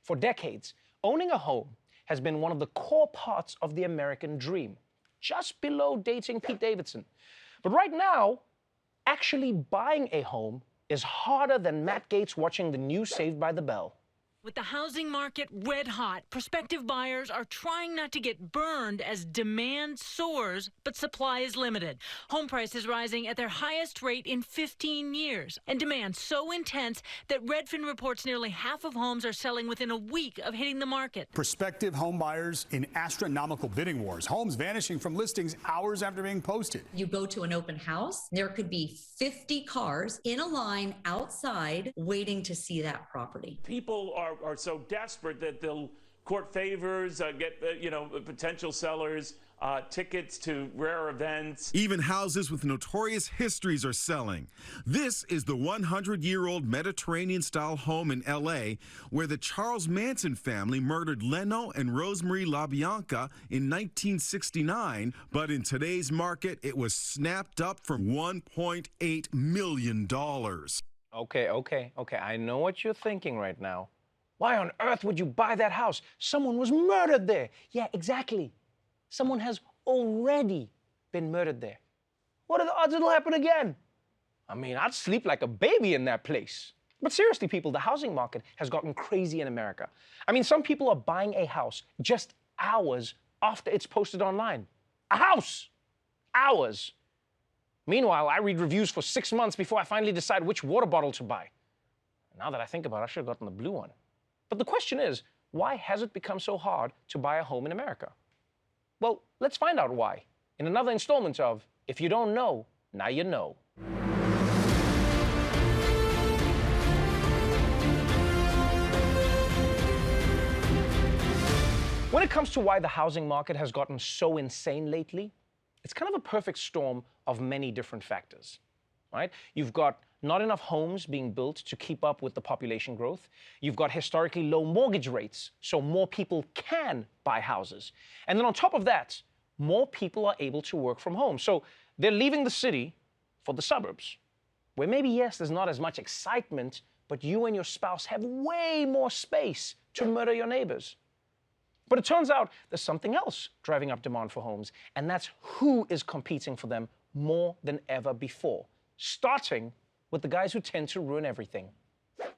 For decades, owning a home has been one of the core parts of the American dream, just below dating Pete Davidson. But right now, actually buying a home is harder than Matt Gaetz watching the new Saved by the Bell. With the housing market red hot, prospective buyers are trying not to get burned as demand soars, but supply is limited. Home prices rising at their highest rate in 15 years, and demand so intense that Redfin reports nearly half of homes are selling within a week of hitting the market. Prospective home buyers in astronomical bidding wars, homes vanishing from listings hours after being posted. You go to an open house, there could be 50 cars in a line outside waiting to see that property. People are so desperate that they'll court favors, get potential sellers tickets to rare events. Even houses with notorious histories are selling. This is the 100-year-old Mediterranean-style home in L.A. where the Charles Manson family murdered Leno and Rosemarie LaBianca in 1969, but in today's market, it was snapped up for $1.8 million. Okay, I know what you're thinking right now. Why on earth would you buy that house? Someone was murdered there. Yeah, exactly. Someone has already been murdered there. What are the odds it'll happen again? I mean, I'd sleep like a baby in that place. But seriously, people, the housing market has gotten crazy in America. I mean, some people are buying a house just hours after it's posted online. A house! Hours. Meanwhile, I read reviews for 6 months before I finally decide which water bottle to buy. Now that I think about it, I should have gotten the blue one. But the question is, why has it become so hard to buy a home in America? Well, let's find out why in another installment of If You Don't Know, Now You Know. When it comes to why the housing market has gotten so insane lately, it's kind of a perfect storm of many different factors, right? You've got not enough homes being built to keep up with the population growth. You've got historically low mortgage rates, so more people can buy houses. And then on top of that, more people are able to work from home. So they're leaving the city for the suburbs, where maybe, yes, there's not as much excitement, but you and your spouse have way more space to murder your neighbors. But it turns out there's something else driving up demand for homes, and that's who is competing for them more than ever before, starting with the guys who tend to ruin everything,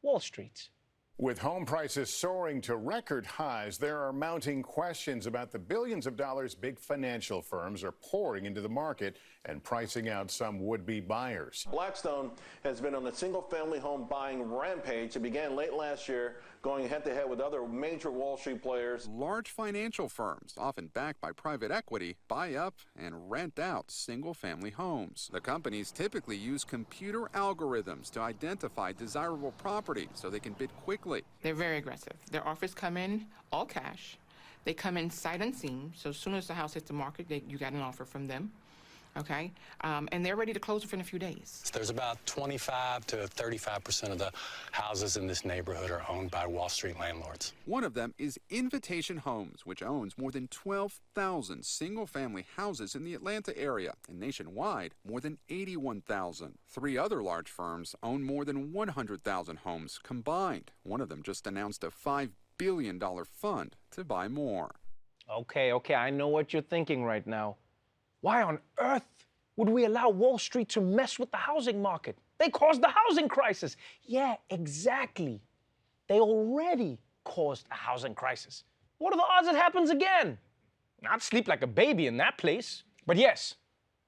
Wall Street. With home prices soaring to record highs, there are mounting questions about the billions of dollars big financial firms are pouring into the market and pricing out some would-be buyers. Blackstone has been on a single-family home buying rampage. It began late last year, going head-to-head with other major Wall Street players. Large financial firms, often backed by private equity, buy up and rent out single-family homes. The companies typically use computer algorithms to identify desirable property so they can bid quickly. They're very aggressive. Their offers come in all cash. They come in sight unseen, so as soon as the house hits the market, you got an offer from them. Okay, and they're ready to close within a few days. There's about 25 to 35% of the houses in this neighborhood are owned by Wall Street landlords. One of them is Invitation Homes, which owns more than 12,000 single-family houses in the Atlanta area, and nationwide, more than 81,000. Three other large firms own more than 100,000 homes combined. One of them just announced a $5 billion fund to buy more. Okay, I know what you're thinking right now. Why on earth would we allow Wall Street to mess with the housing market? They caused the housing crisis. Yeah, exactly. They already caused a housing crisis. What are the odds it happens again? I'd sleep like a baby in that place. But yes,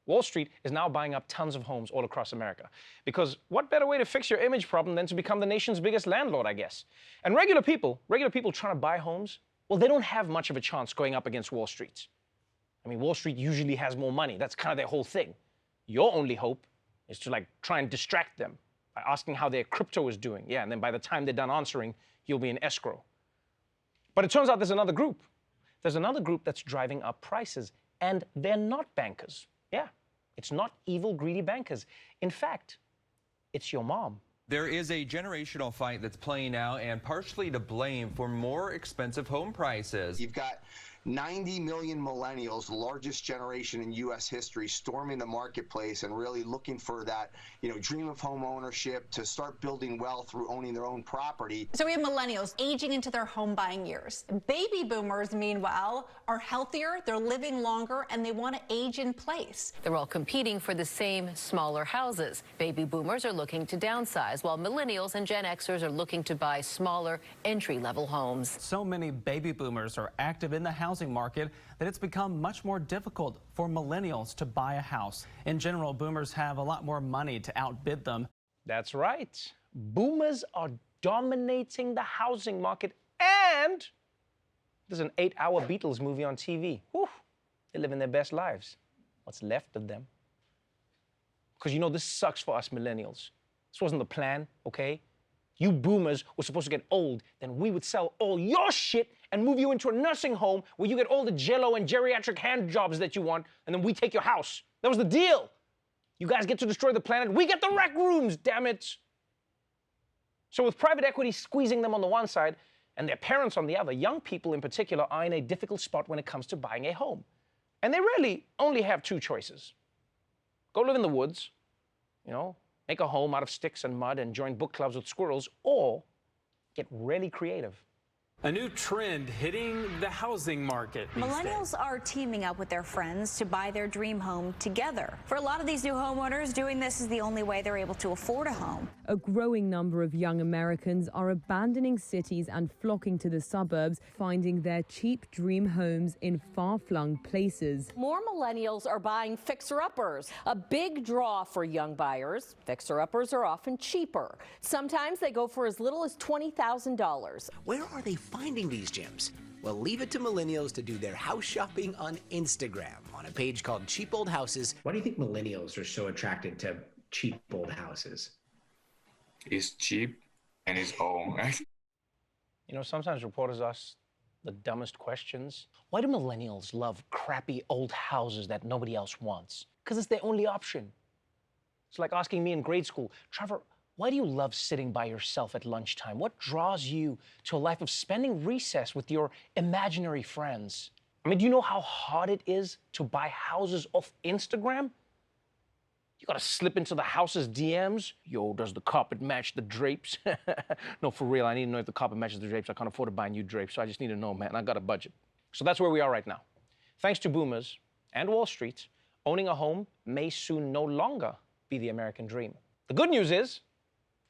Wall Street is now buying up tons of homes all across America. Because what better way to fix your image problem than to become the nation's biggest landlord, I guess? And regular people trying to buy homes, well, they don't have much of a chance going up against Wall Street. I mean, Wall Street usually has more money. That's kind of their whole thing. Your only hope is to, try and distract them by asking how their crypto is doing. Yeah, and then by the time they're done answering, you'll be in escrow. But it turns out there's another group. There's another group that's driving up prices, and they're not bankers. Yeah, it's not evil, greedy bankers. In fact, it's your mom. There is a generational fight that's playing out and partially to blame for more expensive home prices. You've got 90 million millennials, largest generation in U.S. history, storming the marketplace and really looking for that, dream of home ownership, to start building wealth through owning their own property. So we have millennials aging into their home buying years. Baby boomers, meanwhile, are healthier, they're living longer, and they want to age in place. They're all competing for the same smaller houses. Baby boomers are looking to downsize, while millennials and Gen Xers are looking to buy smaller, entry-level homes. So many baby boomers are active in the housing market that it's become much more difficult for millennials to buy a house. In general, boomers have a lot more money to outbid them. That's right. Boomers are dominating the housing market, and there's an 8-hour Beatles movie on TV. Whew, they're living their best lives. What's left of them. Because this sucks for us millennials. This wasn't the plan, okay? You boomers were supposed to get old, then we would sell all your shit and move you into a nursing home where you get all the jello and geriatric hand jobs that you want, and then we take your house. That was the deal. You guys get to destroy the planet, we get the rec rooms, damn it. So with private equity squeezing them on the one side and their parents on the other, young people in particular are in a difficult spot when it comes to buying a home. And they really only have two choices. Go live in the woods, make a home out of sticks and mud and join book clubs with squirrels, or get really creative. A new trend hitting the housing market these Millennials days. are teaming up with their friends to buy their dream home together. For a lot of these new homeowners, doing this is the only way they're able to afford a home. A growing number of young Americans are abandoning cities and flocking to the suburbs, finding their cheap dream homes in far-flung places. More millennials are buying fixer-uppers, a big draw for young buyers. Fixer-uppers are often cheaper. Sometimes they go for as little as $20,000. Where are they finding these gems? Well, leave it to millennials to do their house shopping on Instagram on a page called Cheap Old Houses. Why do you think millennials are so attracted to cheap old houses? It's cheap and it's old. Sometimes reporters ask the dumbest questions. Why do millennials love crappy old houses that nobody else wants? Because it's their only option. It's like asking me in grade school, Trevor, why do you love sitting by yourself at lunchtime? What draws you to a life of spending recess with your imaginary friends? I mean, do you know how hard it is to buy houses off Instagram? You gotta slip into the house's DMs. Yo, does the carpet match the drapes? No, for real, I need to know if the carpet matches the drapes. I can't afford to buy new drapes, so I just need to know, man. I got a budget. So that's where we are right now. Thanks to boomers and Wall Street, owning a home may soon no longer be the American dream. The good news is,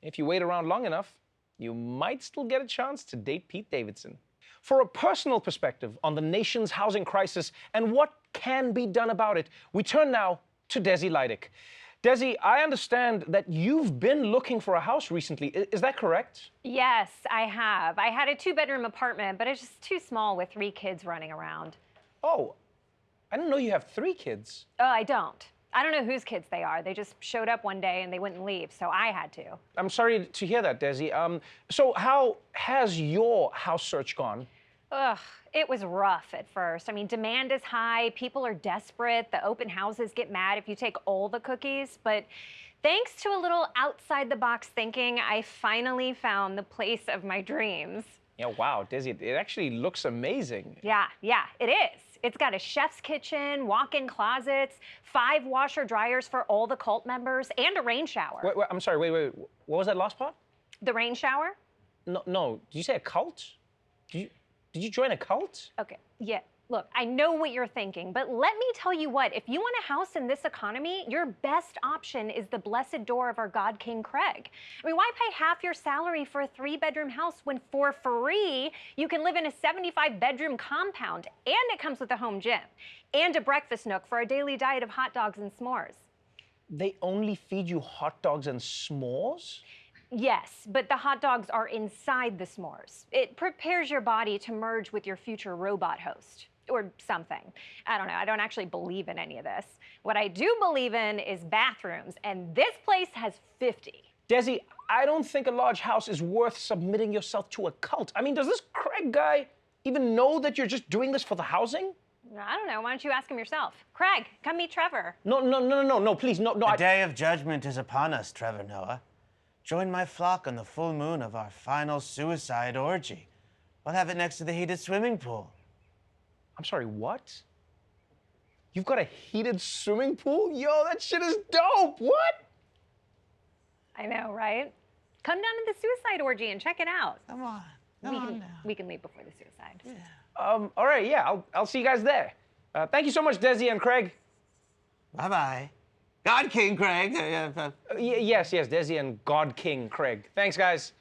if you wait around long enough, you might still get a chance to date Pete Davidson. For a personal perspective on the nation's housing crisis and what can be done about it, we turn now to Desi Leidick. Desi, I understand that you've been looking for a house recently. Is that correct? Yes, I have. I had a 2-bedroom apartment, but it's just too small with 3 kids running around. Oh, I didn't know you have 3 kids. Oh, I don't. I don't know whose kids they are. They just showed up one day and they wouldn't leave, so I had to. I'm sorry to hear that, Desi. So how has your house search gone? Ugh, it was rough at first. I mean, demand is high, people are desperate, the open houses get mad if you take all the cookies, but thanks to a little outside-the-box thinking, I finally found the place of my dreams. Yeah, wow, Desi, it actually looks amazing. Yeah, it is. It's got a chef's kitchen, walk-in closets, 5 washer dryers for all the cult members, and a rain shower. Wait, I'm sorry, wait. What was that last part? The rain shower? No. Did you say a cult? Did you join a cult? Okay, yeah. Look, I know what you're thinking, but let me tell you what, if you want a house in this economy, your best option is the blessed door of our God King Craig. I mean, why pay half your salary for a 3-bedroom house when for free you can live in a 75-bedroom compound, and it comes with a home gym and a breakfast nook for a daily diet of hot dogs and s'mores? They only feed you hot dogs and s'mores? Yes, but the hot dogs are inside the s'mores. It prepares your body to merge with your future robot host. Or something. I don't know. I don't actually believe in any of this. What I do believe in is bathrooms, and this place has 50. Desi, I don't think a large house is worth submitting yourself to a cult. I mean, does this Craig guy even know that you're just doing this for the housing? I don't know. Why don't you ask him yourself? Craig, come meet Trevor. No, please, no. The day of judgment is upon us, Trevor Noah. Join my flock on the full moon of our final suicide orgy. We'll have it next to the heated swimming pool. I'm sorry, what? You've got a heated swimming pool? Yo, that shit is dope. What? I know, right? Come down to the suicide orgy and check it out. Come on. We can leave before the suicide. All right, yeah, I'll see you guys there. Thank you so much, Desi and Craig. Bye-bye. God King Craig. Yes, Desi and God King Craig. Thanks, guys.